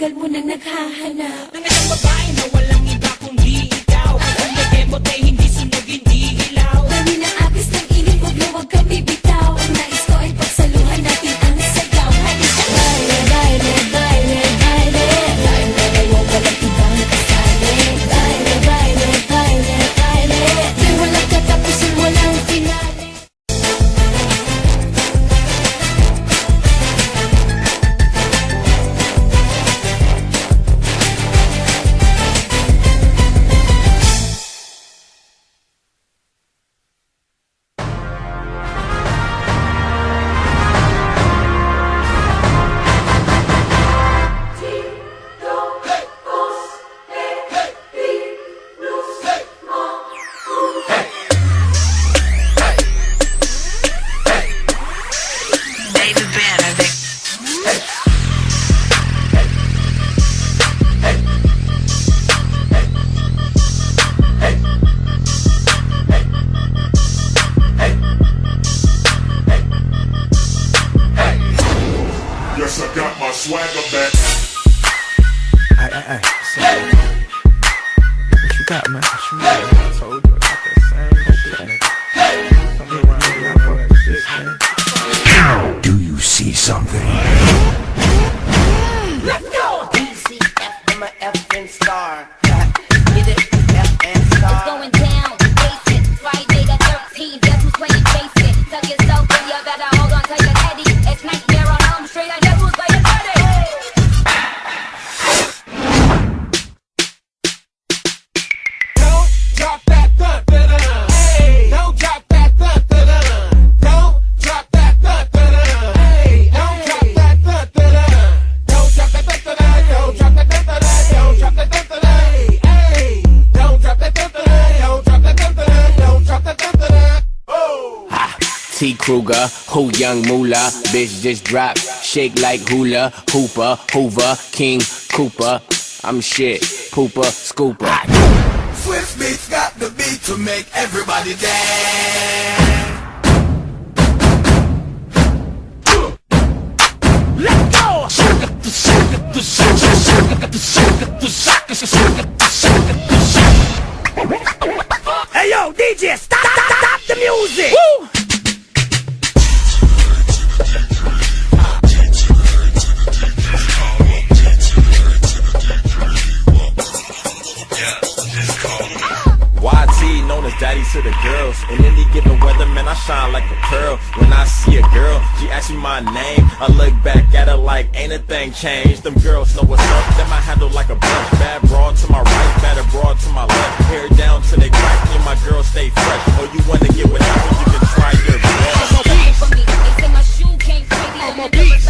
tagal mo nang naghahanap ng isang babae na walang iba kundi ikaw. Kung may kemot ay hindi sunog, hindi hilaw. Dami na agos ng iling, huwag na huwag kang bibitaw. Ang nais ko ay pagsaluhan natin ang sayaw. Halika baile, baile, baile, baile. Baile, ngayon walang ibang kasali. Baile, baile, baile, baile. Di walang katapusan, walang finale. Yes, I got my swagger back. Hey, what you got, man? What you got? I told you I got that same shit, nigga. Come around here, I fuck with this, man. Do you see something? Let's go! B, C, F, I'm a F and star. Get it? F and star. It's going down, basic. Friday the 13th, guess who's playing basic? Tell yourself when you better hold on to your teddy. It's Nightmare on Elm Street, and guess who's playing Freddy? Don't drop that thud, hey. Don't drop that thud, don't drop that thud, hey. Don't drop that thud, don't drop that thud, don't drop that thud, don't drop that thud, hey. Don't drop that thud, don't drop that thud, don't drop that thud. Oh. T. Kruger, who young moolah, bitch just drop, shake like hula, hooper, hoover, King Cooper, I'm shit, pooper, scooper. Swift beats got the beat to make everybody dance. Let's go! Hey, yo, DJ, stop the music! Woo! YT, known as daddy to the girls. In any given weather, man, I shine like a pearl. When I see a girl, she asks me my name. I look back at her like ain't a thing changed. Them girls know what's up, them I handle like a brush. Bad broad to my right, bad broad to my left. Hair down to the crack, and my girls stay fresh. Oh, you wanna get without me, you can try your best. For me, they say my shoe came crazy. I'm a beast.